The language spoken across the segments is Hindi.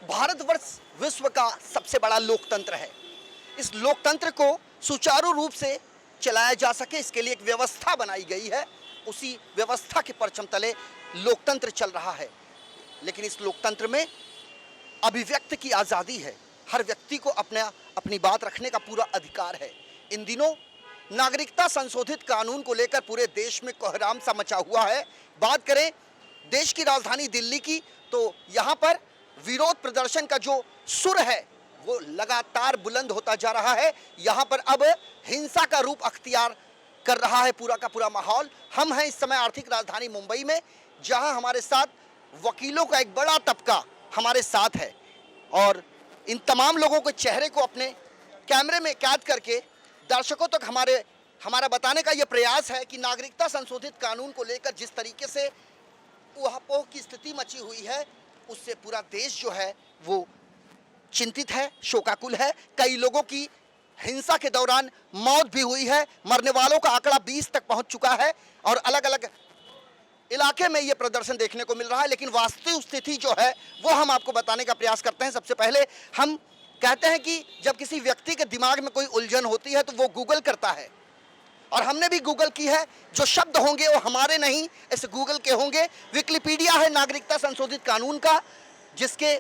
भारतवर्ष विश्व का सबसे बड़ा लोकतंत्र है। इस लोकतंत्र को सुचारू रूप से चलाया जा सके, इसके लिए एक व्यवस्था बनाई गई है। उसी व्यवस्था के परचम तले लोकतंत्र चल रहा है। लेकिन इस लोकतंत्र में अभिव्यक्ति की आज़ादी है। हर व्यक्ति को अपनी बात रखने का पूरा अधिकार है। इन दिनों नागरिकता संशोधित कानून को लेकर पूरे देश में कोहराम सा मचा हुआ है। बात करें देश की राजधानी दिल्ली की, तो यहाँ पर विरोध प्रदर्शन का जो सुर है वो लगातार बुलंद होता जा रहा है। यहाँ पर अब हिंसा का रूप अख्तियार कर रहा है पूरा का पूरा माहौल। हम हैं इस समय आर्थिक राजधानी मुंबई में, जहाँ हमारे साथ वकीलों का एक बड़ा तबका हमारे साथ है और इन तमाम लोगों के चेहरे को अपने कैमरे में कैद करके दर्शकों तक हमारा बताने का यह प्रयास है कि नागरिकता संशोधित कानून को लेकर जिस तरीके से ऊहापोह की स्थिति मची हुई है, उससे पूरा देश जो है वो चिंतित है, शोकाकुल है। कई लोगों की हिंसा के दौरान मौत भी हुई है। मरने वालों का आंकड़ा 20 तक पहुंच चुका है और अलग अलग इलाके में ये प्रदर्शन देखने को मिल रहा है। लेकिन वास्तविक स्थिति जो है वो हम आपको बताने का प्रयास करते हैं। सबसे पहले हम कहते हैं कि जब किसी व्यक्ति के दिमाग में कोई उलझन होती है तो वो गूगल करता है, और हमने भी गूगल की है। जो शब्द होंगे वो हमारे नहीं, इस गूगल के होंगे। विकिपीडिया है नागरिकता संशोधित कानून का, जिसके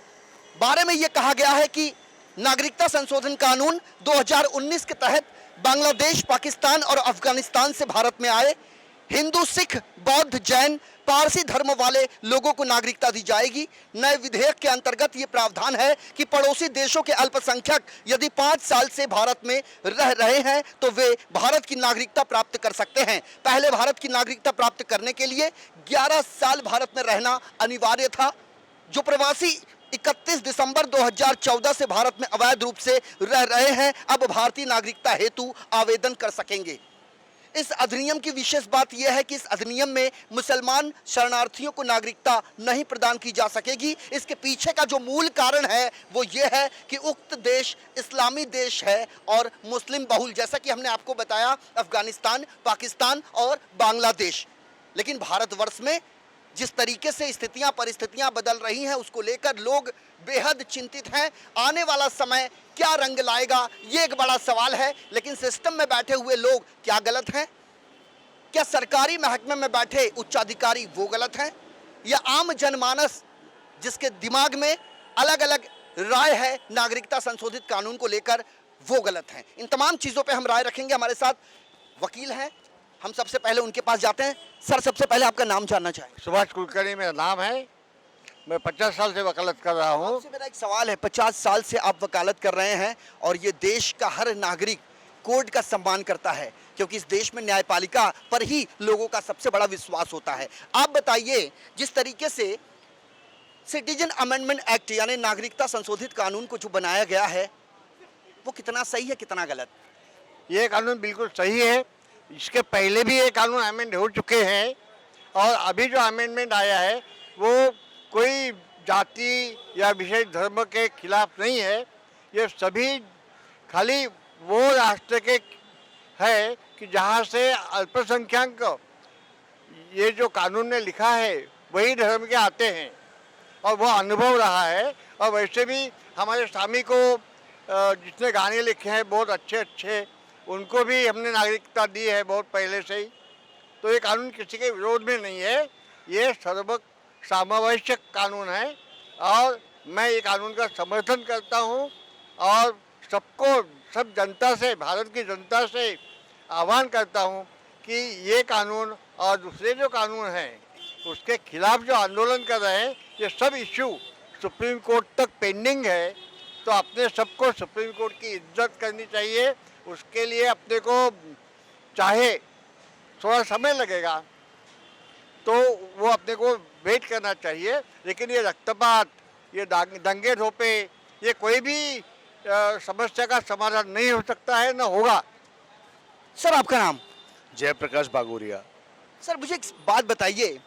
बारे में ये कहा गया है कि नागरिकता संशोधन कानून 2019 के तहत बांग्लादेश, पाकिस्तान और अफगानिस्तान से भारत में आए हिंदू, सिख, बौद्ध, जैन, पारसी धर्म वाले लोगों को नागरिकता दी जाएगी। नए विधेयक के अंतर्गत ये प्रावधान है कि पड़ोसी देशों के अल्पसंख्यक यदि 5 साल से भारत में रह रहे हैं तो वे भारत की नागरिकता प्राप्त कर सकते हैं। पहले भारत की नागरिकता प्राप्त करने के लिए 11 साल भारत में रहना अनिवार्य था। जो प्रवासी 31 दिसंबर 2014 से भारत में अवैध रूप से रह रहे हैं, अब भारतीय नागरिकता हेतु आवेदन कर सकेंगे। इस अधिनियम की विशेष बात यह है कि इस अधिनियम में मुसलमान शरणार्थियों को नागरिकता नहीं प्रदान की जा सकेगी। इसके पीछे का जो मूल कारण है वो ये है कि उक्त देश इस्लामी देश है और मुस्लिम बहुल, जैसा कि हमने आपको बताया, अफगानिस्तान, पाकिस्तान और बांग्लादेश। लेकिन भारतवर्ष में जिस तरीके से स्थितियां परिस्थितियां बदल रही हैं, उसको लेकर लोग बेहद चिंतित हैं। आने वाला समय क्या रंग लाएगा, ये एक बड़ा सवाल है। लेकिन सिस्टम में बैठे हुए लोग क्या गलत हैं? क्या सरकारी महकमे में बैठे उच्चाधिकारी वो गलत हैं, या आम जनमानस जिसके दिमाग में अलग अलग राय है नागरिकता संशोधित कानून को लेकर, वो गलत हैं? इन तमाम चीज़ों पर हम राय रखेंगे। हमारे साथ वकील हैं, हम सबसे पहले उनके पास जाते हैं। सर, सबसे पहले आपका नाम जानना चाहेंगे। सुभाष कुलकर्णी मेरा नाम है। मैं 50 साल से वकालत कर रहा हूँ। आपसे मेरा एक सवाल है, 50 साल से आप वकालत कर रहे हैं और ये देश का हर नागरिक कोर्ट का सम्मान करता है, क्योंकि इस देश में न्यायपालिका पर ही लोगों का सबसे बड़ा विश्वास होता है। आप बताइए, जिस तरीके से सिटीजन अमेंडमेंट एक्ट यानी नागरिकता संशोधित कानून को जो बनाया गया है, वो कितना सही है, कितना गलत? ये कानून बिल्कुल सही है। इसके पहले भी ये कानून अमेंड हो चुके हैं और अभी जो अमेंडमेंट आया है वो कोई जाति या विशेष धर्म के खिलाफ नहीं है। ये सभी खाली वो राष्ट्र के है कि जहाँ से अल्पसंख्यक, ये जो कानून ने लिखा है वही धर्म के आते हैं और वो अनुभव रहा है। और वैसे भी हमारे स्वामी को जितने गाने लिखे हैं बहुत अच्छे अच्छे, उनको भी हमने नागरिकता दी है बहुत पहले से ही। तो ये कानून किसी के विरोध में नहीं है, ये सर्वसमावेशक कानून है और मैं ये कानून का समर्थन करता हूँ और सब जनता से, भारत की जनता से आह्वान करता हूँ कि ये कानून और दूसरे जो कानून हैं उसके खिलाफ जो आंदोलन कर रहे हैं, ये सब इश्यू सुप्रीम कोर्ट तक पेंडिंग है। तो अपने सबको सुप्रीम कोर्ट की इज्जत करनी चाहिए। उसके लिए अपने को चाहे थोड़ा समय लगेगा तो वो अपने को वेट करना चाहिए, लेकिन ये रक्तपात, ये दंगे धोपे, ये कोई भी समस्या का समाधान नहीं हो सकता है, न होगा। सर, आपका नाम? जयप्रकाश बागोरिया। सर, मुझे एक बात बताइए,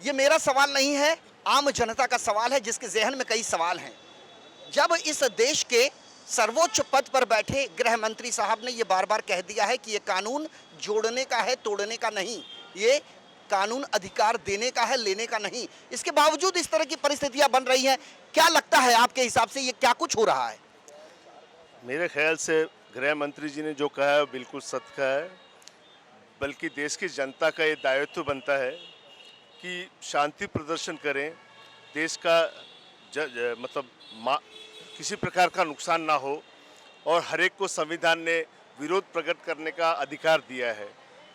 ये मेरा सवाल नहीं है, आम जनता का सवाल है जिसके जहन में कई सवाल हैं। जब इस देश के सर्वोच्च पद पर बैठे गृह मंत्री साहब ने ये बार बार कह दिया है कि ये कानून जोड़ने का है, तोड़ने का नहीं, ये कानून अधिकार देने का है, लेने का नहीं। इसके बावजूद इस तरह की परिस्थितियां बन रही हैं। क्या लगता है आपके हिसाब से ये क्या कुछ हो रहा है? मेरे ख्याल से गृह मंत्री जी ने जो कहा है वो बिल्कुल सत्य का है, बल्कि देश की जनता का ये दायित्व बनता है कि शांति प्रदर्शन करें, देश का मतलब किसी प्रकार का नुकसान ना हो, और हर एक को संविधान ने विरोध प्रकट करने का अधिकार दिया है।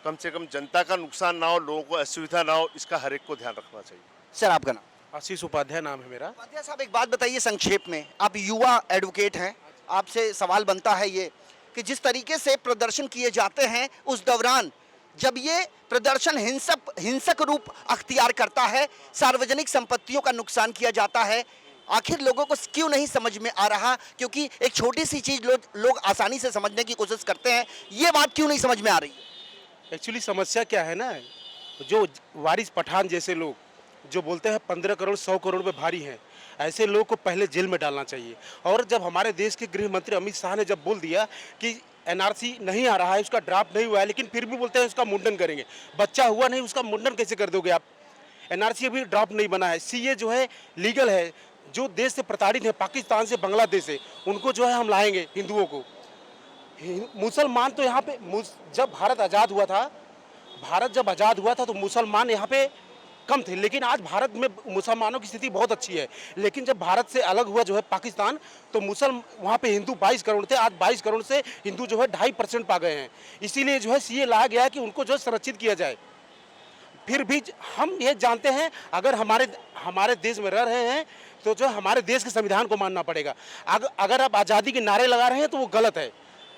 कम से कम जनता का नुकसान ना हो, लोगों को असुविधा ना हो, इसका हर एक को ध्यान रखना चाहिए। सर आपका नाम? आशीष उपाध्याय नाम है मेरा। उपाध्याय साहब, एक बात बताइए संक्षेप में, आप युवा एडवोकेट हैं, आपसे सवाल बनता है ये कि जिस तरीके से प्रदर्शन किए जाते हैं उस दौरान जब ये प्रदर्शन हिंसक रूप अख्तियार करता है, सार्वजनिक संपत्तियों का नुकसान किया जाता है, आखिर लोगों को क्यों नहीं समझ में आ रहा? क्योंकि एक छोटी सी चीज लोग आसानी से समझने की कोशिश करते हैं, ये बात क्यों नहीं समझ में आ रही है? एक्चुअली समस्या क्या है ना, जो वारिस पठान जैसे लोग जो बोलते हैं 15 करोड़ 100 करोड़ में भारी हैं, ऐसे लोग को पहले जेल में डालना चाहिए। और जब हमारे देश के गृह मंत्री अमित शाह ने जब बोल दिया कि एनआरसी नहीं आ रहा है, उसका ड्राफ्ट नहीं हुआ है, लेकिन फिर भी बोलते हैं उसका मुंडन करेंगे। बच्चा हुआ नहीं, उसका मुंडन कैसे कर दोगे आप? एनआरसी अभी ड्राफ्ट नहीं बना है। सीए जो है लीगल है, जो देश से प्रताड़ित है, पाकिस्तान से बांग्लादेश से, उनको जो है हम लाएंगे हिंदुओं को। मुसलमान तो यहाँ पे जब भारत आज़ाद हुआ था तो मुसलमान यहाँ पे कम थे, लेकिन आज भारत में मुसलमानों की स्थिति बहुत अच्छी है। लेकिन जब भारत से अलग हुआ जो है पाकिस्तान, तो वहाँ पे हिंदू 22 करोड़ थे, आज 22 करोड़ से हिंदू जो है 2.5% पा गए हैं। इसीलिए जो है सीए लाया गया है कि उनको जो है संरक्षित किया जाए। फिर भी हम ये जानते हैं, अगर हमारे देश में रह रहे हैं तो जो हमारे देश के संविधान को मानना पड़ेगा। अगर आप आज़ादी के नारे लगा रहे हैं तो वो गलत है।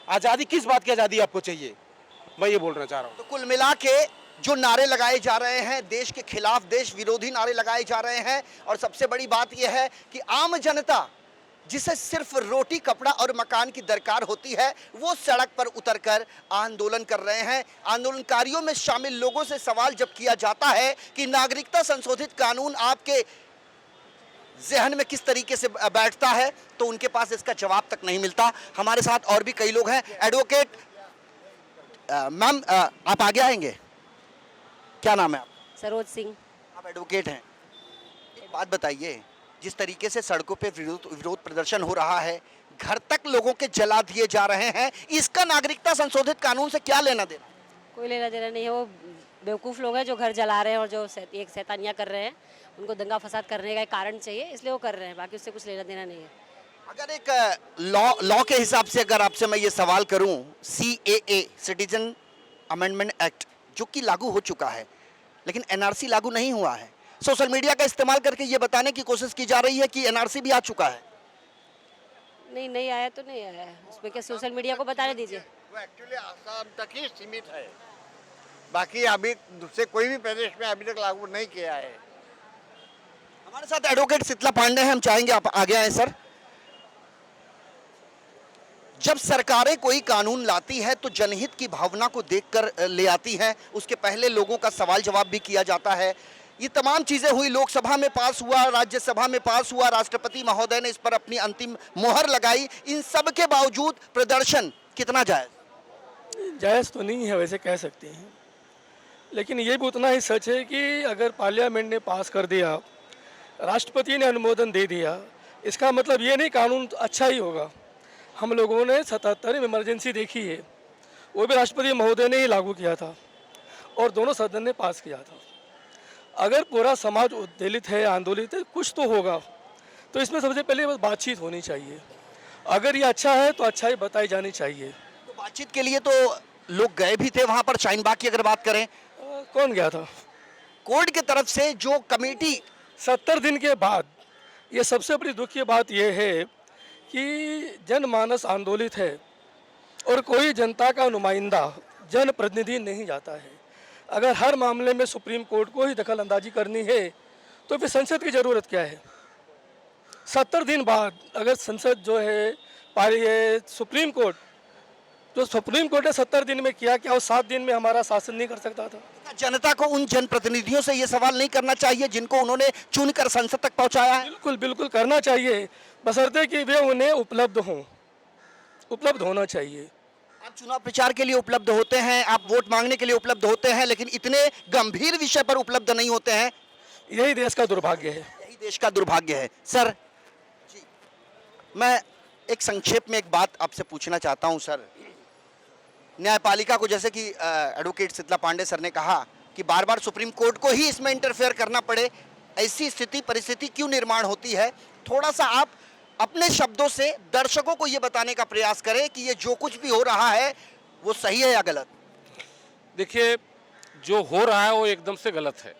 आज़ादी, किस बात की आज़ादी आपको चाहिए, मैं ये बोलना चाह रहा हूँ। तो कुल मिला के जो नारे लगाए जा रहे हैं, देश के खिलाफ, देश विरोधी नारे लगाए जा रहे हैं, और सबसे बड़ी बात यह है कि आम जनता जिसे सिर्फ रोटी, कपड़ा और मकान की दरकार होती है, वो सड़क पर उतरकर आंदोलन कर रहे हैं। आंदोलनकारियों में शामिल लोगों से सवाल जब किया जाता है कि नागरिकता संशोधित कानून आपके जहन में किस तरीके से बैठता है, तो उनके पास इसका जवाब तक नहीं मिलता। हमारे साथ और भी कई लोग हैं। एडवोकेट मैम, आप आगे आएंगे? क्या नाम है आप? सरोज सिंह। आप एडवोकेट हैं। एक बात बताइए, जिस तरीके से सड़कों पे विरोध प्रदर्शन हो रहा है, घर तक लोगों के जला दिए जा रहे हैं, इसका नागरिकता संशोधित कानून से क्या लेना देना? कोई लेना देना नहीं है। वो बेवकूफ़ लोग हैं जो घर जला रहे हैं और जो एक शैतानियाँ कर रहे हैं, उनको दंगा फसाद करने का एक कारण चाहिए, इसलिए वो कर रहे हैं, बाकी उससे कुछ लेना देना नहीं है। अगर एक लॉ के हिसाब से अगर आपसे मैं ये सवाल करूं, CAA सिटीजन अमेंडमेंट एक्ट जो कि लागू हो चुका है, लेकिन एनआरसी लागू नहीं हुआ है, सोशल मीडिया का इस्तेमाल करके ये बताने की कोशिश की जा रही है कि एनआरसी भी आ चुका है। नहीं आया तो नहीं आया है, उसमें क्या सोशल मीडिया को बताने दीजिए। वो एक्चुअली आसाम तक ही सीमित है, बाकी अभी दूसरे कोई भी प्रदेश में अभी तक लागू नहीं किया है। हमारे साथ एडवोकेट शीतला पांडे हैं, हम चाहेंगे आप आगे आए सर। जब सरकारें कोई कानून लाती है तो जनहित की भावना को देखकर ले आती हैं, उसके पहले लोगों का सवाल जवाब भी किया जाता है। ये तमाम चीज़ें हुई, लोकसभा में पास हुआ, राज्यसभा में पास हुआ, राष्ट्रपति महोदय ने इस पर अपनी अंतिम मोहर लगाई। इन सब के बावजूद प्रदर्शन कितना जायज़? जायज़ तो नहीं है वैसे कह सकते हैं, लेकिन ये भी उतना ही सच है कि अगर पार्लियामेंट ने पास कर दिया, राष्ट्रपति ने अनुमोदन दे दिया, इसका मतलब ये नहीं कानून तो अच्छा ही होगा। हम लोगों ने 77 में इमरजेंसी देखी है, वो भी राष्ट्रपति महोदय ने ही लागू किया था और दोनों सदन ने पास किया था। अगर पूरा समाज उद्वेलित है, आंदोलित है, कुछ तो होगा, तो इसमें सबसे पहले बस बातचीत होनी चाहिए। अगर ये अच्छा है तो अच्छा ही बताई जानी चाहिए। तो बातचीत के लिए तो लोग गए भी थे वहाँ पर। शाहीन-बाग की अगर बात करें, कौन गया था? कोर्ट की तरफ से जो कमेटी 70 दिन के बाद, ये सबसे बड़ी दुख की बात यह है कि जनमानस आंदोलित है और कोई जनता का नुमाइंदा, जनप्रतिनिधि नहीं जाता है। अगर हर मामले में सुप्रीम कोर्ट को ही दखल अंदाजी करनी है तो फिर संसद की ज़रूरत क्या है? 70 दिन बाद अगर संसद जो है सुप्रीम कोर्ट ने 70 दिन में किया, क्या वो 7 दिन में हमारा शासन नहीं कर सकता था? जनता को उन जनप्रतिनिधियों से ये सवाल नहीं करना चाहिए जिनको उन्होंने चुनकर संसद तक पहुंचाया है? बिल्कुल करना चाहिए, बशर्ते कि वे उन्हें उपलब्ध होना चाहिए। आप चुनाव प्रचार के लिए उपलब्ध होते हैं, आप वोट मांगने के लिए उपलब्ध होते हैं, लेकिन इतने गंभीर विषय पर उपलब्ध नहीं होते हैं। यही देश का दुर्भाग्य है। यही देश का दुर्भाग्य है। सर जी, मैं एक संक्षेप में एक बात आपसे पूछना चाहता हूं सर। न्यायपालिका को, जैसे कि एडवोकेट शीतला पांडे सर ने कहा कि बार बार सुप्रीम कोर्ट को ही इसमें इंटरफेयर करना पड़े, ऐसी स्थिति परिस्थिति क्यों निर्माण होती है? थोड़ा सा आप अपने शब्दों से दर्शकों को ये बताने का प्रयास करें कि ये जो कुछ भी हो रहा है वो सही है या गलत। देखिए, जो हो रहा है वो एकदम से गलत है।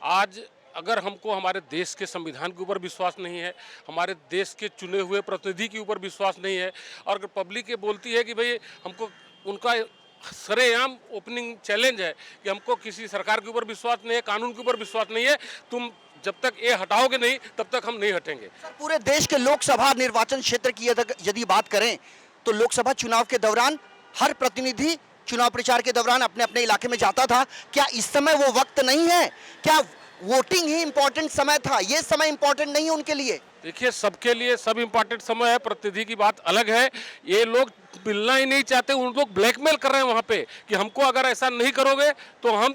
आज अगर हमको हमारे देश के संविधान के ऊपर विश्वास नहीं है, हमारे देश के चुने हुए प्रतिनिधि के ऊपर विश्वास नहीं है, और अगर पब्लिक ये बोलती है कि भाई हमको, उनका सरेआम ओपनिंग चैलेंज है कि हमको किसी सरकार के ऊपर विश्वास नहीं है, कानून के ऊपर विश्वास नहीं है, तुम जब तक ये हटाओगे नहीं तब तक हम नहीं हटेंगे। सर, पूरे देश के लोकसभा निर्वाचन क्षेत्र की यदि बात करें तो लोकसभा चुनाव के दौरान हर प्रतिनिधि चुनाव प्रचार के दौरान अपने अपने इलाके में जाता था। क्या इस समय वो वक्त नहीं है? क्या वोटिंग ही इंपॉर्टेंट समय था, ये समय इंपॉर्टेंट नहीं है उनके लिए? देखिए, सबके लिए सब इम्पोर्टेंट समय है, प्रतिनिधि की बात अलग है। ये लोग मिलना ही नहीं चाहते, उन लोग ब्लैकमेल कर रहे हैं वहाँ पे कि हमको अगर ऐसा नहीं करोगे तो हम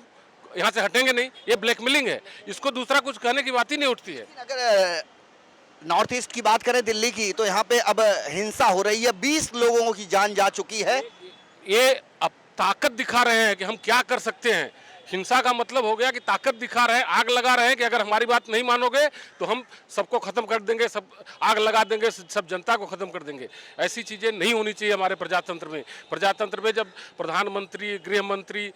यहाँ से हटेंगे नहीं। ये ब्लैकमेलिंग है, इसको दूसरा कुछ कहने की बात ही नहीं उठती है। अगर नॉर्थ ईस्ट की बात करें, दिल्ली की, तो यहाँ पे अब हिंसा हो रही है, 20 लोगों की जान जा चुकी है। ये अब ताकत दिखा रहे हैं कि हम क्या कर सकते हैं। हिंसा का मतलब हो गया कि ताकत दिखा रहे हैं, आग लगा रहे हैं कि अगर हमारी बात नहीं मानोगे तो हम सबको खत्म कर देंगे, सब आग लगा देंगे, सब जनता को खत्म कर देंगे। ऐसी चीज़ें नहीं होनी चाहिए हमारे प्रजातंत्र में। प्रजातंत्र में जब प्रधानमंत्री, गृह मंत्री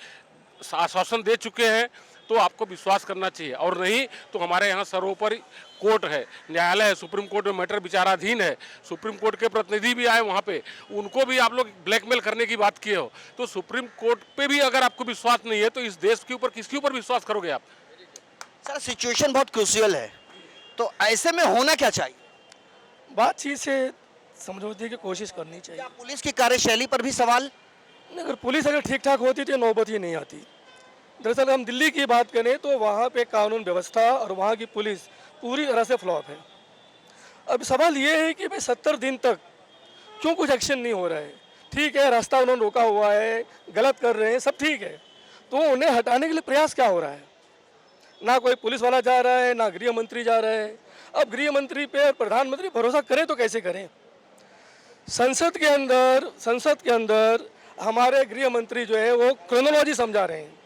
आश्वासन दे चुके हैं तो आपको विश्वास करना चाहिए, और नहीं तो हमारे यहाँ सर्वोपरि कोर्ट है, न्यायालय है, सुप्रीम कोर्ट में मैटर विचाराधीन है। सुप्रीम कोर्ट के प्रतिनिधि भी आए वहाँ पे, उनको भी आप लोग ब्लैकमेल करने की बात किए हो, तो सुप्रीम कोर्ट पे भी अगर आपको विश्वास नहीं है तो इस देश के ऊपर किसके ऊपर विश्वास करोगे आप? सर, सिचुएशन बहुत क्रूशियल है, तो ऐसे में होना क्या चाहिए? बातचीत से समझौते की कोशिश करनी चाहिए। क्या पुलिस की कार्यशैली पर भी सवाल? अगर पुलिस अगर ठीक ठाक होती तो नौबत ही नहीं आती। दरअसल हम दिल्ली की बात करें तो वहाँ पे कानून व्यवस्था और वहाँ की पुलिस पूरी तरह से फ्लॉप है। अब सवाल ये है कि भाई 70 दिन तक क्यों कुछ एक्शन नहीं हो रहा है? ठीक है, रास्ता उन्होंने रोका हुआ है, गलत कर रहे हैं, सब ठीक है, तो उन्हें हटाने के लिए प्रयास क्या हो रहा है? ना कोई पुलिस वाला जा रहा है, ना गृह मंत्री जा रहा है। अब गृह मंत्री पे प्रधानमंत्री भरोसा करें तो कैसे करें? संसद के अंदर हमारे गृह मंत्री जो है वो क्रोनोलॉजी समझा रहे हैं,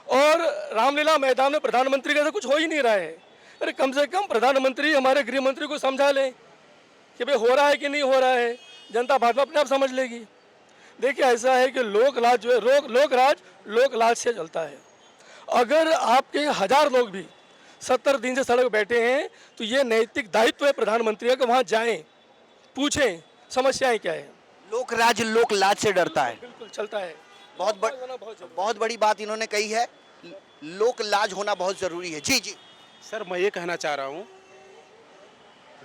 और रामलीला मैदान में प्रधानमंत्री का कुछ हो ही नहीं रहा है। अरे कम से कम प्रधानमंत्री हमारे गृह मंत्री को समझा लें कि भाई हो रहा है कि नहीं हो रहा है, जनता बाद में अपने आप समझ लेगी। देखिए, ऐसा है कि लोकराज जो है, लोकराज से चलता है। अगर आपके 1000 लोग भी 70 दिन से सड़क बैठे हैं तो ये नैतिक दायित्व है प्रधानमंत्री का कि वहाँ जाएं, पूछें समस्याएं क्या है। लोकराज लोकलाज से डरता है। बिल्कुल चलता है। बहुत बड़ी बात इन्होंने कही है, लोकलाज होना बहुत जरूरी है। जी जी सर, मैं ये कहना चाह रहा हूँ,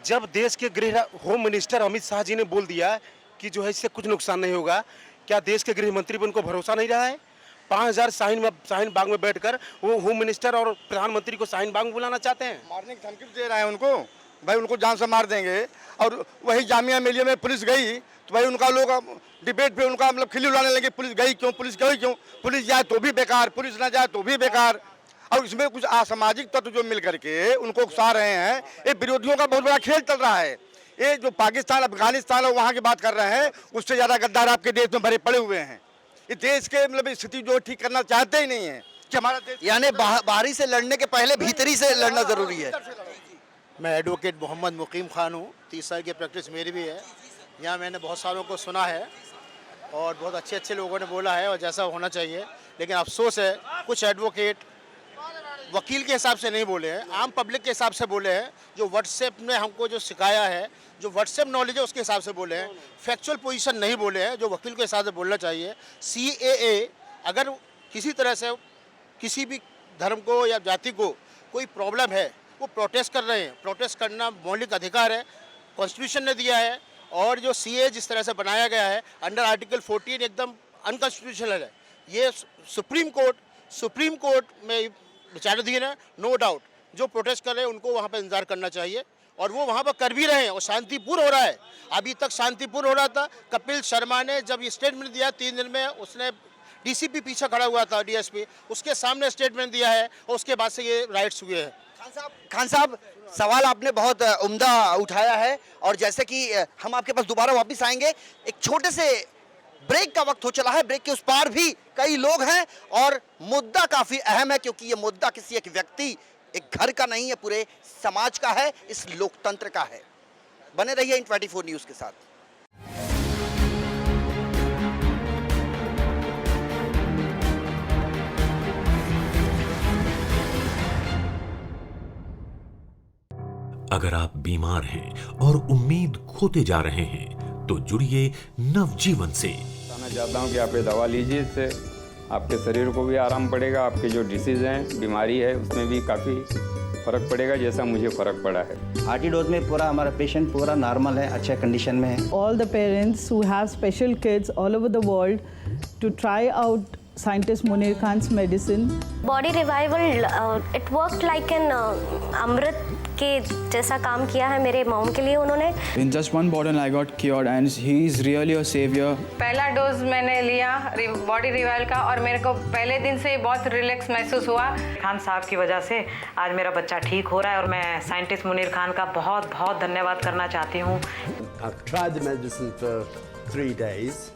जब देश के गृह होम मिनिस्टर अमित शाह जी ने बोल दिया कि जो है इससे कुछ नुकसान नहीं होगा, क्या देश के गृह मंत्री पर उनको भरोसा नहीं रहा है? 5000 शाहीन बाग में बैठकर वो होम मिनिस्टर और प्रधानमंत्री को शाहीन बाग में बुलाना चाहते हैं। मारने की धमकी दे रहा है उनको, भाई उनको जान से मार देंगे। और वही जामिया मिलिया में पुलिस गई तो भाई उनका लोग डिबेट पे उनका मतलब खिल्ली उड़ाने लगे, पुलिस गई क्यों, पुलिस गई क्यों, पुलिस जाए तो भी बेकार, पुलिस ना जाए तो भी बेकार। और इसमें कुछ असामाजिक तत्व जो मिल करके उनको उकसा रहे हैं, ये विरोधियों का बहुत बड़ा खेल चल रहा है। ये जो पाकिस्तान, अफगानिस्तान और वहाँ की बात कर रहे हैं, उससे ज़्यादा गद्दार आपके देश में भरे पड़े हुए हैं। ये देश के मतलब स्थिति जो ठीक करना चाहते ही नहीं है कि हमारा देश, यानी बाहरी से लड़ने के पहले भीतरी से लड़ना जरूरी है। मैं एडवोकेट मोहम्मद मुकीम खान हूँ। 30 साल की प्रैक्टिस मेरी भी है। यहाँ मैंने बहुत सालों को सुना है और बहुत अच्छे अच्छे लोगों ने बोला है और जैसा होना चाहिए, लेकिन अफसोस है कुछ एडवोकेट वकील के हिसाब से नहीं बोले हैं, आम पब्लिक के हिसाब से बोले हैं। जो व्हाट्सएप ने हमको जो सिखाया है, जो व्हाट्सएप नॉलेज है उसके हिसाब से बोले हैं, फैक्चुअल पोजीशन नहीं बोले हैं जो वकील के हिसाब से बोलना चाहिए। CAA अगर किसी तरह से किसी भी धर्म को या जाति को कोई प्रॉब्लम है, वो प्रोटेस्ट कर रहे हैं, प्रोटेस्ट करना मौलिक अधिकार है, कॉन्स्टिट्यूशन ने दिया है। और जो CAA जिस तरह से बनाया गया है अंडर आर्टिकल 14 एकदम अनकॉन्स्टिट्यूशनल है। ये सुप्रीम कोर्ट में विचाराधीन है, नो डाउट। जो प्रोटेस्ट कर रहे हैं उनको वहाँ पर इंतजार करना चाहिए और वो वहाँ पर कर भी रहे हैं और शांतिपूर्ण हो रहा है। अभी तक शांतिपूर्ण हो रहा था। कपिल शर्मा ने जब स्टेटमेंट दिया 3 दिन में, उसने डीसीपी पीछे खड़ा हुआ था, डीएसपी, उसके सामने स्टेटमेंट दिया है और उसके बाद से ये राइट्स हुए हैं। खान साहब, सवाल आपने बहुत उम्दा उठाया है और जैसे कि हम आपके पास दोबारा वापस आएंगे, एक छोटे से ब्रेक का वक्त हो चला है। ब्रेक के उस पार भी कई लोग हैं और मुद्दा काफी अहम है, क्योंकि ये मुद्दा किसी एक व्यक्ति, एक घर का नहीं है, पूरे समाज का है, इस लोकतंत्र का है। बने रहिए इन 24 न्यूज़ के साथ। अगर आप बीमार हैं और उम्मीद खोते जा रहे हैं तो जुड़िए नवजीवन से। बताना चाहता हूँ कि आप ये दवा लीजिए, इससे आपके शरीर को भी आराम पड़ेगा, आपके जो डिसीज़ हैं, बीमारी है, उसमें भी काफ़ी फ़र्क पड़ेगा, जैसा मुझे फ़र्क पड़ा है। आरटी डोज में पूरा हमारा पेशेंट पूरा नॉर्मल है, अच्छे कंडीशन में है। All the parents who have special kids all over the world to try out scientist Munir Khan's medicine. Body revival, it worked like an अमृत के जैसा काम किया है मेरे मॉम के लिए उन्होंने। In just one bottle I got cured and he is really a savior. पहला डोज मैंने लिया बॉडी रिवाइवल का और मेरे को पहले दिन से बहुत रिलैक्स महसूस हुआ। खान साहब की वजह से आज मेरा बच्चा ठीक हो रहा है और मैं साइंटिस्ट मुनीर खान का बहुत बहुत धन्यवाद करना चाहती हूँ। I've tried the medicine for 3 days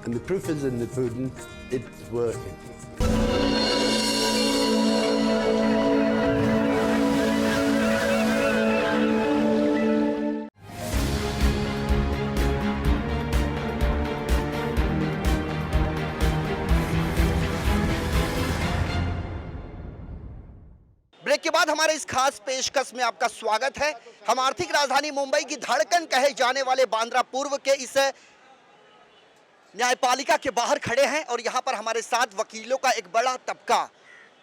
and the proof is in the pudding, it's working. Break के बाद हमारे इस खास पेशकश में आपका स्वागत है। हम आर्थिक राजधानी मुंबई की धड़कन कहे जाने वाले बांद्रा पूर्व के इस न्यायपालिका के बाहर खड़े हैं और यहाँ पर हमारे साथ वकीलों का एक बड़ा तबका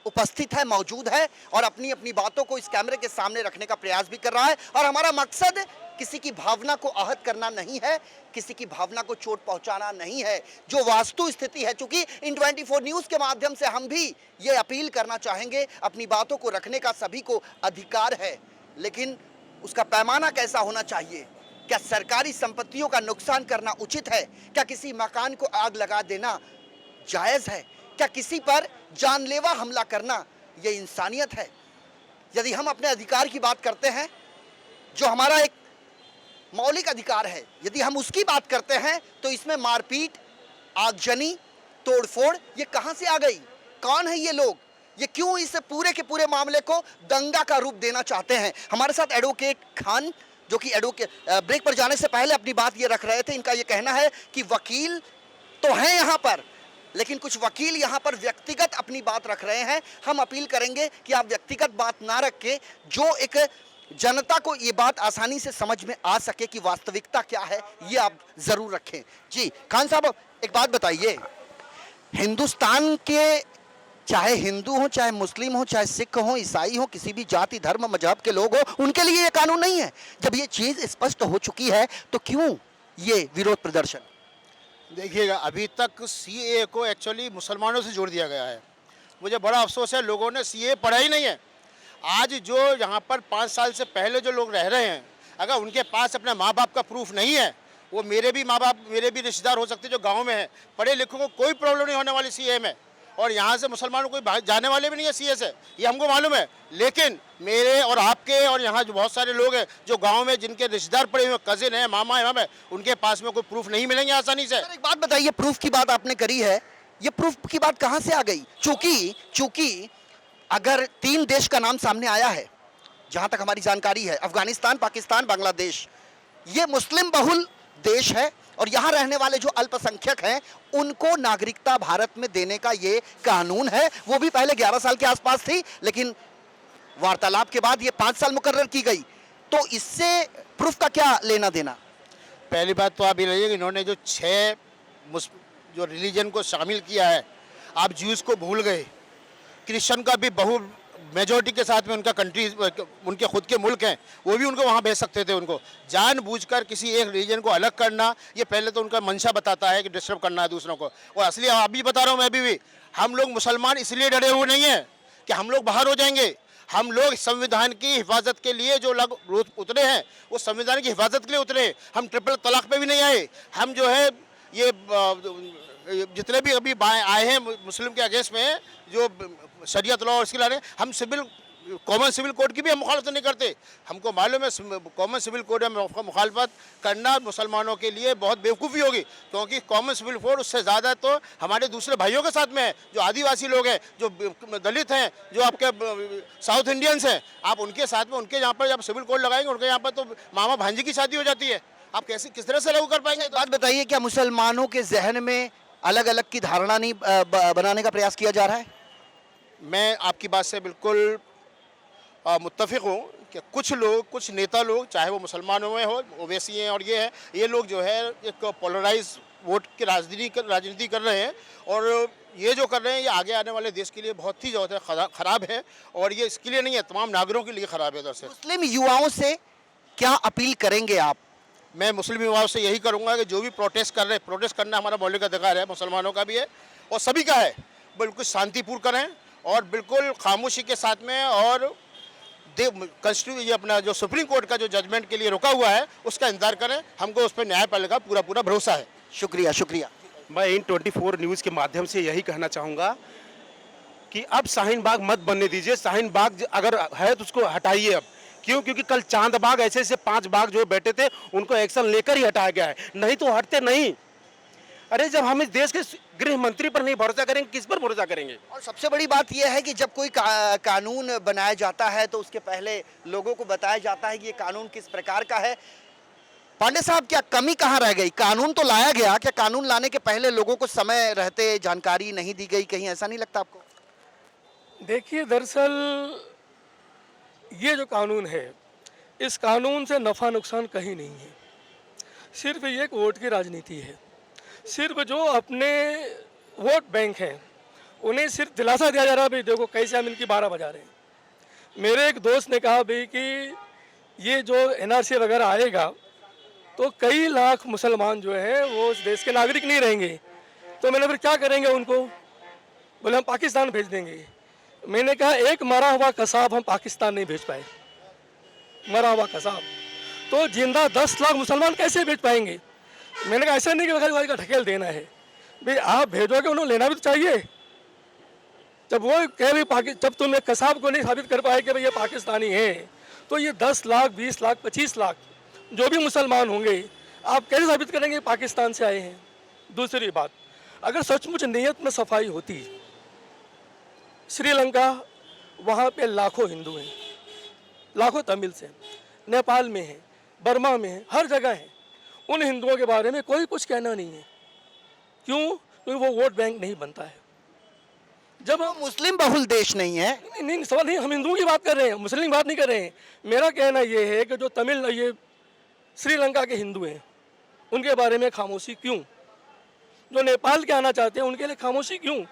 उपस्थित है, मौजूद है और अपनी अपनी बातों को इस कैमरे के सामने रखने का प्रयास भी कर रहा है। और हमारा मकसद किसी की भावना को आहत करना नहीं है, किसी की भावना को चोट पहुंचाना नहीं है। जो वास्तु स्थिति है, चूंकि इन 24 न्यूज़ के माध्यम से हम भी ये अपील करना चाहेंगे, अपनी बातों को रखने का सभी को अधिकार है, लेकिन उसका पैमाना कैसा होना चाहिए। क्या सरकारी संपत्तियों का नुकसान करना उचित है? क्या किसी मकान को आग लगा देना जायज़ है? क्या किसी पर जानलेवा हमला करना ये इंसानियत है? यदि हम अपने अधिकार की बात करते हैं, जो हमारा एक मौलिक अधिकार है, यदि हम उसकी बात करते हैं, तो इसमें मारपीट, आगजनी, तोड़फोड़ ये कहां से आ गई? कौन है ये लोग? ये क्यों इस पूरे के पूरे मामले को दंगा का रूप देना चाहते हैं? हमारे साथ एडवोकेट खान, जो कि ब्रेक पर जाने से पहले अपनी बात ये रख रहे थे। इनका ये कहना है कि वकील तो हैं यहाँ पर, लेकिन कुछ वकील यहाँ पर व्यक्तिगत अपनी बात रख रहे हैं। हम अपील करेंगे कि आप व्यक्तिगत बात ना रख के, जो एक जनता को ये बात आसानी से समझ में आ सके कि वास्तविकता क्या है, ये आप जरूर रखें। जी खान साहब, एक बात बताइए, हिंदुस्तान के चाहे हिंदू हो, चाहे मुस्लिम हो, चाहे सिख हो, ईसाई हो, किसी भी जाति धर्म मजहब के लोग हो, उनके लिए ये कानून नहीं है। जब ये चीज स्पष्ट हो चुकी है तो क्यों ये विरोध प्रदर्शन? देखिएगा, अभी तक सीए को एक्चुअली मुसलमानों से जोड़ दिया गया है। मुझे बड़ा अफसोस है, लोगों ने सीए पढ़ा ही नहीं है। आज जो यहाँ पर 5 साल से पहले जो लोग रह रहे हैं, अगर उनके पास अपने माँ बाप का प्रूफ नहीं है, वो मेरे भी माँ बाप, मेरे भी रिश्तेदार हो सकते हैं जो गाँव में हैं, पढ़े लिखों को कोई प्रॉब्लम नहीं होने वाली सीए में। और यहाँ से मुसलमानों को जाने वाले भी नहीं है सीए से, ये हमको मालूम है। लेकिन मेरे और आपके और यहाँ जो बहुत सारे लोग हैं जो गांव में जिनके रिश्तेदार पड़े हुए, कजिन है, मामा है, हम है, उनके पास में कोई प्रूफ नहीं मिलेंगे आसानी से। एक बात बताइए, प्रूफ की बात आपने करी है, ये प्रूफ की बात कहाँ से आ गई? चूंकि अगर 3 देश का नाम सामने आया है, जहाँ तक हमारी जानकारी है, अफगानिस्तान, पाकिस्तान, बांग्लादेश, ये मुस्लिम बहुल देश है और यहाँ रहने वाले जो अल्पसंख्यक हैं उनको नागरिकता भारत में देने का ये कानून है। वो भी पहले 11 साल के आसपास थी, लेकिन वार्तालाप के बाद ये 5 साल मुकर्रर की गई। तो इससे प्रूफ का क्या लेना देना? पहली बात तो आप ये लीजिए कि इन्होंने जो 6 जो रिलीजन को शामिल किया है, आप ज्यूज़ को भूल गए, क्रिश्चियन का भी बहु मेजोरिटी के साथ में उनका कंट्री, उनके खुद के मुल्क हैं, वो भी उनको वहाँ भेज सकते थे। उनको जानबूझकर किसी एक रीजन को अलग करना, ये पहले तो उनका मंशा बताता है कि डिस्टर्ब करना है दूसरों को। और असली आप भी बता रहा हूँ, मैं भी हम लोग मुसलमान इसलिए डरे हुए नहीं हैं कि हम लोग बाहर हो जाएंगे। हम लोग संविधान की हिफाजत के लिए जो लोग उतरे हैं वो संविधान की हिफाजत के लिए उतरे हैं। हम ट्रिपल तलाक पे भी नहीं आए। हम जो है ये जितने भी अभी आए हैं मुस्लिम के अगेंस्ट में जो शरीयत लॉ और इसके लाने, हम सिविल कॉमन सिविल कोड की भी हम मुखालफत नहीं करते। हमको मालूम है कॉमन सिविल कोड में मुखालफत करना मुसलमानों के लिए बहुत बेवकूफ़ी होगी, क्योंकि कॉमन सिविल कोड उससे ज़्यादा तो हमारे दूसरे भाइयों के साथ में है, जो आदिवासी लोग हैं, जो दलित हैं, जो आपके साउथ इंडियंस हैं। आप उनके साथ में उनके यहाँ पर जब सिविल कोड लगाएंगे, उनके यहाँ पर तो मामा भांजी की शादी हो जाती है। आप कैसे किस तरह से लागू कर पाएंगे? बात बताइए, क्या मुसलमानों के जहन में अलग अलग की धारणा नहीं बनाने का प्रयास किया जा रहा है? मैं आपकी बात से बिल्कुल मुत्तफिक हूँ कि कुछ लोग, कुछ नेता लोग, चाहे वो मुसलमानों में हो, ओवैसी हैं और ये है, ये लोग जो है एक पोलराइज वोट की राजनीति कर रहे हैं। और ये जो कर रहे हैं ये आगे आने वाले देश के लिए बहुत ही ज़्यादा ख़राब है, और ये इसके लिए नहीं है, तमाम नागरिकों के लिए ख़राब है। दरअसल मुस्लिम युवाओं से क्या अपील करेंगे आप? मैं मुस्लिम युवाओं से यही करूँगा कि जो भी प्रोटेस्ट कर रहे हैं, प्रोटेस्ट करना हमारा मौलिक अधिकार है, मुसलमानों का भी है और सभी का है, बिल्कुल शांतिपूर्ण करें और बिल्कुल खामोशी के साथ में, और ये अपना जो सुप्रीम कोर्ट का जो जजमेंट के लिए रुका हुआ है उसका इंतजार करें। हमको उस पर न्यायपालिका पूरा भरोसा है। शुक्रिया शुक्रिया। मैं इन 24 न्यूज़ के माध्यम से यही कहना चाहूँगा कि अब शाहीन बाग मत बनने दीजिए। शाहीन बाग अगर है तो उसको हटाइए अब। क्यों? क्योंकि कल चांद बाग ऐसे 5 बाग जो बैठे थे उनको एक्शन लेकर ही हटाया गया है, नहीं तो हटते नहीं। अरे जब हम इस देश के गृह मंत्री पर नहीं भरोसा करेंगे, किस पर भरोसा करेंगे? और सबसे बड़ी बात यह है कि जब कोई कानून बनाया जाता है तो उसके पहले लोगों को बताया जाता है कि ये कानून किस प्रकार का है। पांडे साहब, क्या कमी कहाँ रह गई? कानून तो लाया गया, क्या कानून लाने के पहले लोगों को समय रहते जानकारी नहीं दी गई? कहीं ऐसा नहीं लगता आपको? देखिए, दरअसल ये जो कानून है, इस कानून से नफ़ा नुकसान कहीं नहीं है। सिर्फ ये एक वोट की राजनीति है। सिर्फ जो अपने वोट बैंक हैं उन्हें सिर्फ दिलासा दिया जा रहा है, भाई देखो कैसे हम इनकी 12 बजा रहे हैं। मेरे एक दोस्त ने कहा भाई कि ये जो NRC वगैरह आएगा तो कई लाख मुसलमान जो हैं वो उस देश के नागरिक नहीं रहेंगे, तो मैंने फिर क्या करेंगे उनको? बोले हम पाकिस्तान भेज देंगे। मैंने कहा एक मरा हुआ कसाब हम पाकिस्तान नहीं भेज पाए, मरा हुआ कसाब, तो जिंदा 10 लाख मुसलमान कैसे भेज पाएंगे? मैंने कहा ऐसा नहीं कि खाली का ढकेल देना है, भाई आप भेजोगे उन्हें लेना भी तो चाहिए। जब वो कह भाई जब तुम एक कसाब को नहीं साबित कर पाए कि भाई ये पाकिस्तानी है, तो ये 10 लाख 20 लाख 25 लाख जो भी मुसलमान होंगे आप कैसे साबित करेंगे पाकिस्तान से आए हैं? दूसरी बात, अगर सचमुच नीयत में सफाई होती, श्रीलंका वहाँ पे लाखों हिंदू हैं, लाखों तमिल्स हैं, नेपाल में हैं, बर्मा में हैं, हर जगह हैं। उन हिंदुओं के बारे में कोई कुछ कहना नहीं है। क्यों? क्योंकि वो वोट बैंक नहीं बनता है। जब हम मुस्लिम बहुल देश नहीं है, नहीं सवाल नहीं, हम हिंदुओं की बात कर रहे हैं, मुस्लिम की बात नहीं कर रहे हैं। मेरा कहना ये है कि जो तमिल ये श्रीलंका के हिंदू हैं उनके बारे में खामोशी क्यों? जो नेपाल के आना चाहते हैं उनके लिए खामोशी क्यों?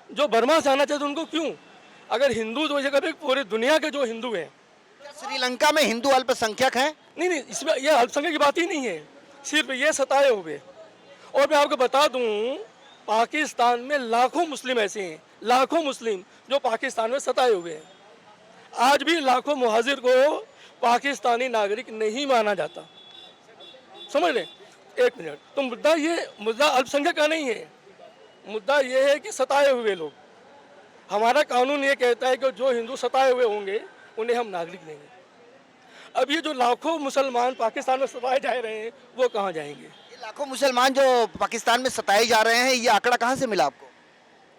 जो बर्मा से आना चाहते हैं उनको क्यों? अगर हिंदू तो जगह पे पूरी दुनिया के जो हिंदू हैं, श्रीलंका में हिंदू अल्पसंख्यक हैं? नहीं, इसमें यह अल्पसंख्यक की बात ही नहीं है, सिर्फ ये सताए हुए। और मैं आपको बता दूं, पाकिस्तान में लाखों मुस्लिम ऐसे हैं, लाखों मुस्लिम जो पाकिस्तान में सताए हुए हैं। आज भी लाखों मुहाजिर को पाकिस्तानी नागरिक नहीं माना जाता, समझ लें। एक मिनट, तो मुद्दा अल्पसंख्यक का नहीं है, मुद्दा ये है कि सताए हुए लोग। हमारा कानून ये कहता है कि जो हिंदू सताए हुए होंगे उन्हें हम नागरिक देंगे। अब ये जो लाखों मुसलमान पाकिस्तान में सताए जा रहे हैं वो कहाँ जाएंगे? ये लाखों मुसलमान जो पाकिस्तान में सताए जा रहे हैं, ये आंकड़ा कहाँ से मिला आपको?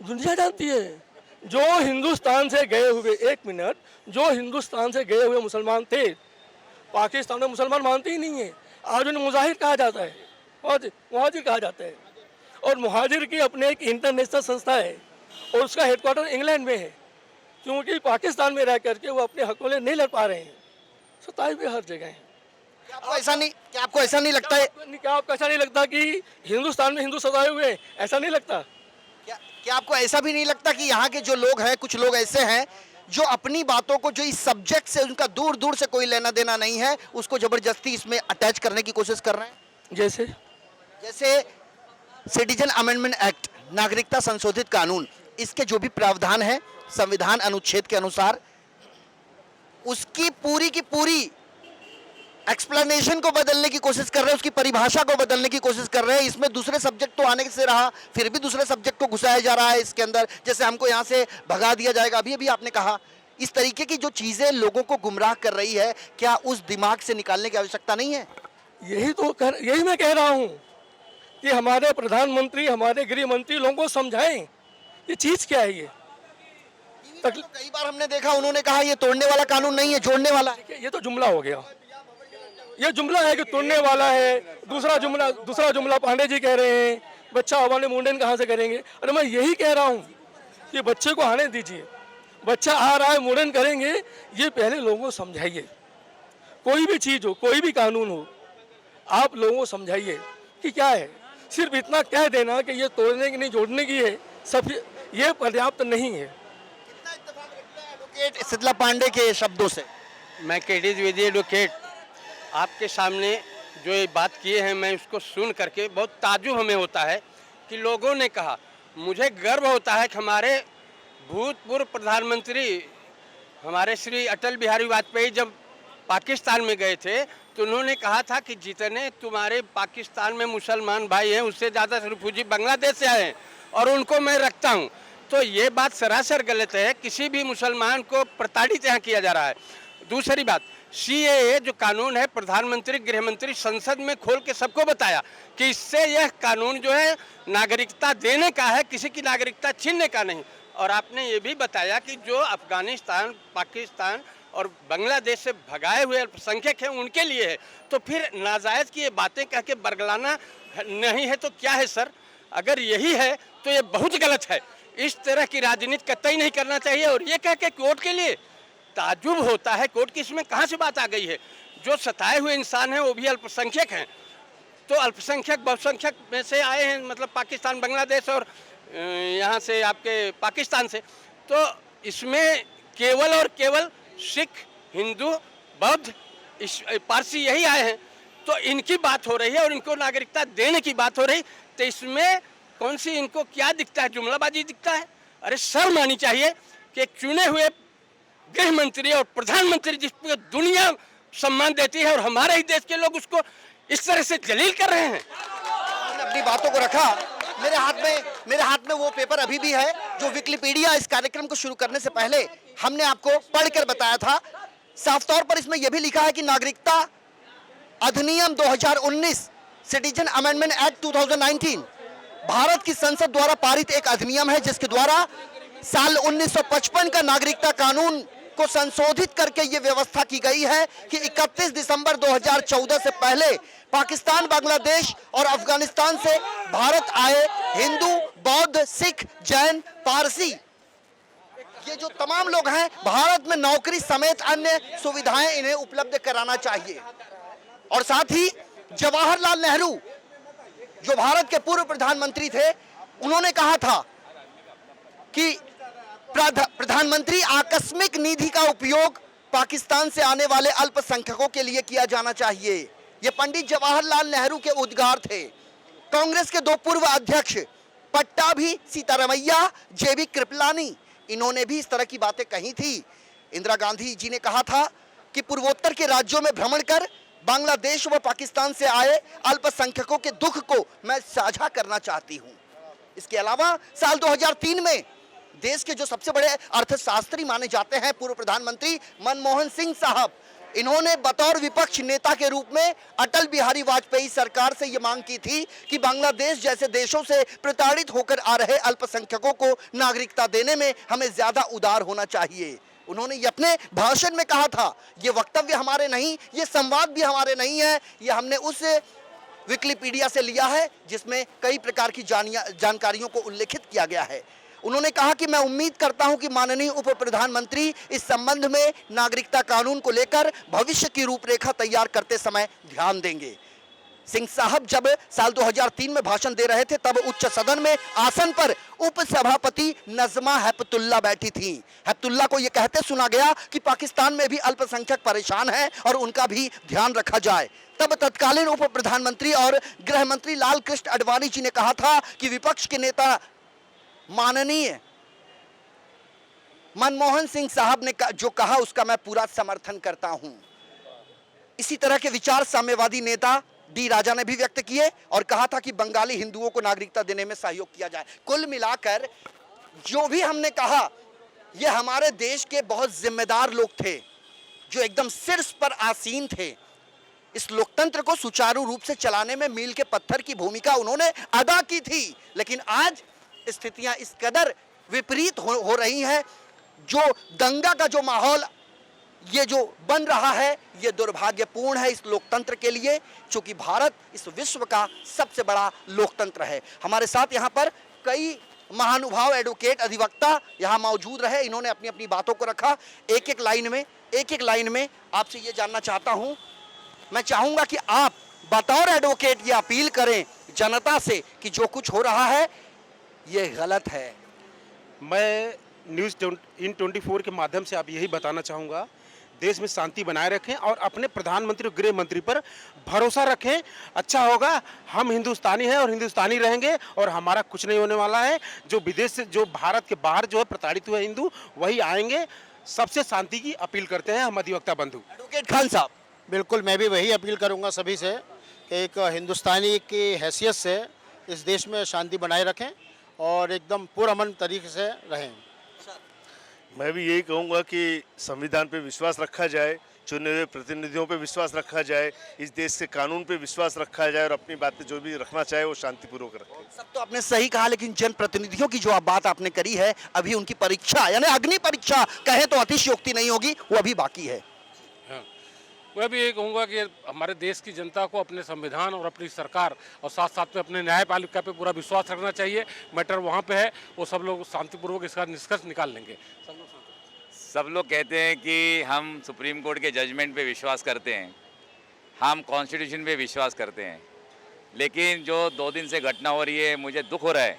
दुनिया जानती है। जो हिंदुस्तान से गए हुए, एक मिनट, जो हिंदुस्तान से गए हुए मुसलमान थे, पाकिस्तान में मुसलमान मानते ही नहीं है। आज उन्हें मुजाहिर कहा जाता है, मुहाजिर कहा जाता है। और मुहाजिर की अपने एक इंटरनेशनल संस्था है और उसका हेडक्वार्टर इंग्लैंड में है, क्योंकि पाकिस्तान में रह करके वो अपने हकों लिए नहीं लड़ पा रहे हैं। सताए हुए हर जगह हैं। आपको ऐसा नहीं लगता है? क्या आपको ऐसा नहीं लगता कि हिंदुस्तान में हिंदू सताए हुए हैं? ऐसा नहीं लगता? क्या आपको ऐसा भी नहीं लगता कि यहाँ के जो लोग हैं, कुछ लोग ऐसे हैं जो अपनी बातों को, जो इस सब्जेक्ट से उनका दूर दूर से कोई लेना देना नहीं है, उसको जबरदस्ती इसमें अटैच करने की कोशिश कर रहे हैं? जैसे सिटीजन अमेंडमेंट एक्ट, नागरिकता संशोधित कानून, इसके जो भी प्रावधान है संविधान अनुच्छेद के अनुसार, उसकी पूरी की पूरी एक्सप्लेनेशन को बदलने की कोशिश कर रहे हैं, उसकी परिभाषा को बदलने की कोशिश कर रहे हैं। इसमें दूसरे सब्जेक्ट तो आने से रहा, फिर भी दूसरे सब्जेक्ट को घुसाया जा रहा है इसके अंदर, जैसे हमको यहाँ से भगा दिया जाएगा। अभी अभी आपने कहा, इस तरीके की जो चीजें लोगों को गुमराह कर रही है, क्या उस दिमाग से निकालने की आवश्यकता नहीं है? यही मैं कह रहा हूँ कि हमारे प्रधानमंत्री, हमारे गृह मंत्री लोगों को समझाएं ये चीज क्या है। ये कई बार हमने देखा, उन्होंने कहा ये तोड़ने वाला कानून नहीं है, जोड़ने वाला है। ये तो जुमला हो गया, ये जुमला है कि तोड़ने वाला है। दूसरा जुमला पांडे जी कह रहे हैं, बच्चा हवाले मुंडन कहाँ से करेंगे। अरे मैं यही कह रहा हूँ कि बच्चे को आने दीजिए, बच्चा आ रहा है, मुंडन करेंगे, ये पहले लोगों को समझाइए। कोई भी चीज़ हो, कोई भी कानून हो, आप लोगों को समझाइए कि क्या है। सिर्फ इतना कह देना कि ये तोड़ने की नहीं जोड़ने की है, सब ये पर्याप्त नहीं है। एडवोकेट शीतला पांडे के शब्दों से मैं केडी द्विवेदी एडवोकेट आपके सामने जो ये बात किए हैं, मैं उसको सुन करके बहुत ताज्जुब हमें होता है कि लोगों ने कहा। मुझे गर्व होता है कि हमारे भूतपूर्व प्रधानमंत्री हमारे श्री अटल बिहारी वाजपेयी जब पाकिस्तान में गए थे तो उन्होंने कहा था कि जितने तुम्हारे पाकिस्तान में मुसलमान भाई हैं उससे ज़्यादा रिफ्यूजी बांग्लादेश से आए हैं और उनको मैं रखता हूं। तो ये बात सरासर गलत है, किसी भी मुसलमान को प्रताड़ित यहाँ किया जा रहा है। दूसरी बात, CAA जो कानून है, प्रधानमंत्री गृह मंत्री संसद में खोल के सबको बताया कि इससे यह कानून जो है नागरिकता देने का है, किसी की नागरिकता छीनने का नहीं। और आपने ये भी बताया कि जो अफगानिस्तान, पाकिस्तान और बांग्लादेश से भगाए हुए अल्पसंख्यक हैं उनके लिए है, तो फिर नाजायज़ की ये बातें कह के बरगलाना नहीं है तो क्या है सर? अगर यही है तो ये बहुत गलत है। इस तरह की राजनीति कतई नहीं करना चाहिए। और ये कह के कोर्ट के लिए ताजुब होता है, कोर्ट की इसमें कहाँ से बात आ गई है? जो सताए हुए इंसान हैं वो भी अल्पसंख्यक हैं, तो अल्पसंख्यक बहुसंख्यक में से आए हैं, मतलब पाकिस्तान, बांग्लादेश और यहाँ से आपके पाकिस्तान से। तो इसमें केवल और केवल सिख, हिंदू, बौद्ध, पारसी यही आए हैं, तो इनकी बात हो रही है और इनको नागरिकता देने की बात हो रही। तो इसमें कौन सी इनको क्या दिखता है? जुमलाबाजी दिखता है। अरे शर्म आनी चाहिए कि एक चुने हुए गृह मंत्री और प्रधानमंत्री जिसको दुनिया सम्मान देती है और हमारे ही देश के लोग उसको इस तरह से जलील कर रहे हैं। अपनी बातों को रखा। मेरे हाथ में वो पेपर अभी भी है जो विकिपीडिया इस कार्यक्रम को शुरू करने से पहले हमने आपको पढ़कर बताया था। साफ तौर पर इसमें यह भी लिखा है कि नागरिकता अधिनियम 2019 सिटीजन अमेंडमेंट एक्ट 2019 भारत की संसद द्वारा पारित एक अधिनियम है जिसके द्वारा साल 1955 का नागरिकता कानून को संशोधित करके ये व्यवस्था की गई है कि 31 दिसंबर 2014 से पहले पाकिस्तान, बांग्लादेश और अफगानिस्तान से भारत आए हिंदू, बौद्ध, सिख, जैन, पारसी, ये जो तमाम लोग हैं, भारत में नौकरी समेत अन्य सुविधाएं इन्हें उपलब्ध कराना चाहिए। और साथ ही जवाहरलाल नेहरू जो भारत के पूर्व प्रधानमंत्री थे, उन्होंने कहा था कि प्रधानमंत्री आकस्मिक निधि का उपयोग पाकिस्तान से आने वाले अल्पसंख्यकों के लिए किया जाना चाहिए। ये पंडित जवाहरलाल नेहरू के उद्गार थे। कांग्रेस के दो पूर्व अध्यक्ष पट्टाभी सीतारमैया, JB कृपलानी, इन्होंने भी इस तरह की बातें कही थी। इंदिरा गांधी जी ने कहा था कि पूर्वोत्तर के राज्यों में भ्रमण कर बांग्लादेश व पाकिस्तान से आए अल्पसंख्यकों के दुख को मैं साझा करना चाहती हूं। इसके अलावा साल 2003 में देश के जो सबसे बड़े अर्थशास्त्री माने जाते हैं पूर्व प्रधानमंत्री मनमोहन सिंह साहब, इन्होंने बतौर विपक्ष नेता के रूप में अटल बिहारी वाजपेयी सरकार से ये मांग की थी कि बांग्लादेश जैसे देशों से प्रताड़ित होकर आ रहे अल्पसंख्यकों को नागरिकता देने में हमें ज्यादा उदार होना चाहिए। उन्होंने ये अपने भाषण में कहा था। ये वक्तव्य हमारे नहीं, ये संवाद भी हमारे नहीं है, ये हमने उस विकिपीडिया से लिया है जिसमें कई प्रकार की जानकारियों को उल्लेखित किया गया है। उन्होंने कहा कि मैं उम्मीद करता हूं कि माननीय उप प्रधानमंत्री इस संबंध में नागरिकता कानून को लेकर भविष्य की रूपरेखा तैयार करते समय ध्यान देंगे। सिंह साहब जब साल 2003 में भाषण दे रहे थे तब उच्च सदन में आसन पर उप सभापति नजमा हेपतुल्ला बैठी थी। हेपतुल्ला को यह कहते सुना गया कि पाकिस्तान में भी अल्पसंख्यक परेशान हैं और उनका भी ध्यान रखा जाए। तब तत्कालीन उप प्रधानमंत्री और गृह मंत्री लाल कृष्ण आडवाणी जी ने कहा था कि विपक्ष के नेता माननीय मनमोहन सिंह साहब ने जो कहा उसका मैं पूरा समर्थन करता हूं। इसी तरह के विचार साम्यवादी नेता डी राजा ने भी व्यक्त किए और कहा था कि बंगाली हिंदुओं को नागरिकता देने में सहयोग किया जाए। कुल मिलाकर जो भी हमने कहा, ये हमारे देश के बहुत जिम्मेदार लोग थे जो एकदम शीर्ष पर आसीन थे। इस लोकतंत्र को सुचारू रूप से चलाने में मील के पत्थर की भूमिका उन्होंने अदा की थी। लेकिन आज स्थितियां इस कदर विपरीत हो रही हैं, जो दंगा का जो माहौल ये जो बन रहा है, ये दुर्भाग्यपूर्ण है इस लोकतंत्र के लिए, क्योंकि भारत इस विश्व का सबसे बड़ा लोकतंत्र है। हमारे साथ यहाँ पर कई महानुभाव एडवोकेट अधिवक्ता यहाँ मौजूद रहे, इन्होंने अपनी अपनी बातों को रखा। एक एक लाइन में आपसे ये जानना चाहता हूँ, मैं चाहूँगा कि आप बतौर एडवोकेट ये अपील करें जनता से कि जो कुछ हो रहा है ये गलत है। मैं न्यूज़ इन 24 के माध्यम से आप यही बताना चाहूँगा, देश में शांति बनाए रखें और अपने प्रधानमंत्री और गृह मंत्री पर भरोसा रखें। अच्छा होगा, हम हिंदुस्तानी हैं और हिंदुस्तानी रहेंगे और हमारा कुछ नहीं होने वाला है। जो विदेश से, जो भारत के बाहर जो है प्रताड़ित हुए हिंदू, वही आएंगे। सबसे शांति की अपील करते हैं हम अधिवक्ता बंधु। एडवोकेट खान साहब, बिल्कुल मैं भी वही अपील करूंगा सभी से कि एक हिंदुस्तानी की हैसियत से इस देश में शांति बनाए रखें और एकदम पुरअमन तरीके से रहें। मैं भी यही कहूँगा कि संविधान पे विश्वास रखा जाए, चुने हुए प्रतिनिधियों पे विश्वास रखा जाए, इस देश के कानून पे विश्वास रखा जाए और अपनी बातें जो भी रखना चाहे वो शांतिपूर्वक रखें। सब तो आपने सही कहा, लेकिन जनप्रतिनिधियों की जो आप बात आपने करी है, अभी उनकी परीक्षा यानी अग्नि परीक्षा कहें तो अतिशयोक्ति नहीं होगी, वो अभी बाकी है। हाँ, मैं भी यही कहूँगा कि हमारे देश की जनता को अपने संविधान और अपनी सरकार और साथ साथ में अपने न्यायपालिका पे पूरा विश्वास रखना चाहिए। मैटर वहाँ पे है, वो सब लोग शांतिपूर्वक इसका निष्कर्ष निकाल लेंगे। सब लोग कहते हैं कि हम सुप्रीम कोर्ट के जजमेंट पे विश्वास करते हैं, हम कॉन्स्टिट्यूशन पे विश्वास करते हैं, लेकिन जो 2 दिन से घटना हो रही है, मुझे दुख हो रहा है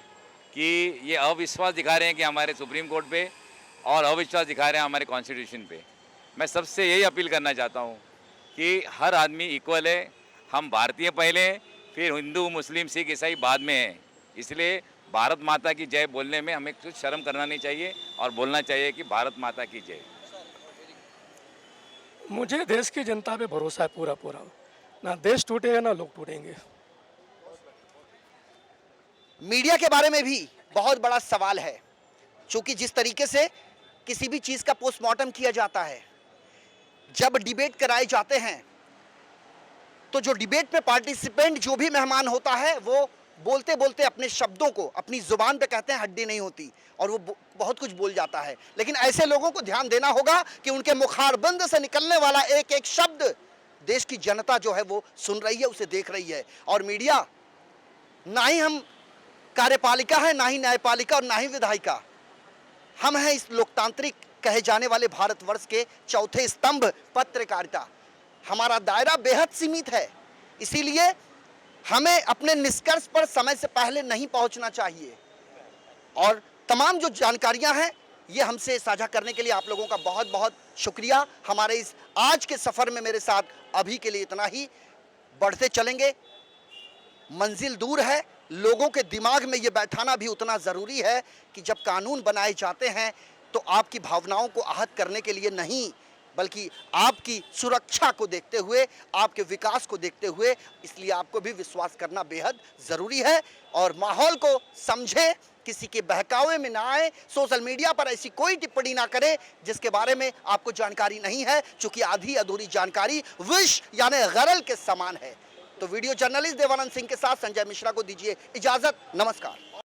कि ये अविश्वास दिखा रहे हैं कि हमारे सुप्रीम कोर्ट पे और अविश्वास दिखा रहे हैं हमारे कॉन्स्टिट्यूशन पे। मैं सबसे यही अपील करना चाहता हूँ कि हर आदमी इक्वल है, हम भारतीय पहले, फिर हिंदू मुस्लिम सिख ईसाई बाद में है। इसलिए भारत माता की जय बोलने में हमें कुछ शर्म करना नहीं चाहिए और बोलना चाहिए कि भारत माता की जय। मुझे देश की जनता पे भरोसा है पूरा पूरा, ना देश टूटेगा ना लोग टूटेंगे। मीडिया के बारे में भी बहुत बड़ा सवाल है, क्योंकि जिस तरीके से किसी भी चीज का पोस्टमार्टम किया जाता है, जब डिबेट कराए जाते हैं तो जो डिबेट में पार्टिसिपेंट जो भी मेहमान होता है वो बोलते बोलते अपने शब्दों को अपनी जुबान पे कहते हैं हड्डी नहीं होती, और वो बहुत कुछ बोल जाता है। लेकिन ऐसे लोगों को ध्यान देना होगा कि उनके मुखारबंद से निकलने वाला एक एक शब्द देश की जनता जो है वो सुन रही है, उसे देख रही है। और मीडिया, ना ही हम कार्यपालिका है, ना ही न्यायपालिका और ना ही विधायिका, हम हैं इस लोकतांत्रिक कहे जाने वाले भारतवर्ष के चौथे स्तंभ पत्रकारिता। हमारा दायरा बेहद सीमित है, इसीलिए हमें अपने निष्कर्ष पर समय से पहले नहीं पहुंचना चाहिए। और तमाम जो जानकारियां हैं ये हमसे साझा करने के लिए आप लोगों का बहुत बहुत शुक्रिया। हमारे इस आज के सफ़र में मेरे साथ अभी के लिए इतना ही, बढ़ते चलेंगे। मंजिल दूर है, लोगों के दिमाग में ये बैठाना भी उतना ज़रूरी है कि जब कानून बनाए जाते हैं तो आपकी भावनाओं को आहत करने के लिए नहीं, बल्कि आपकी सुरक्षा को देखते हुए, आपके विकास को देखते हुए, इसलिए आपको भी विश्वास करना बेहद ज़रूरी है। और माहौल को समझे, किसी के बहकावे में ना आए, सोशल मीडिया पर ऐसी कोई टिप्पणी ना करें जिसके बारे में आपको जानकारी नहीं है, चूँकि आधी अधूरी जानकारी विष यानी गरल के समान है। तो वीडियो जर्नलिस्ट देवानंद सिंह के साथ संजय मिश्रा को दीजिए इजाज़त। नमस्कार।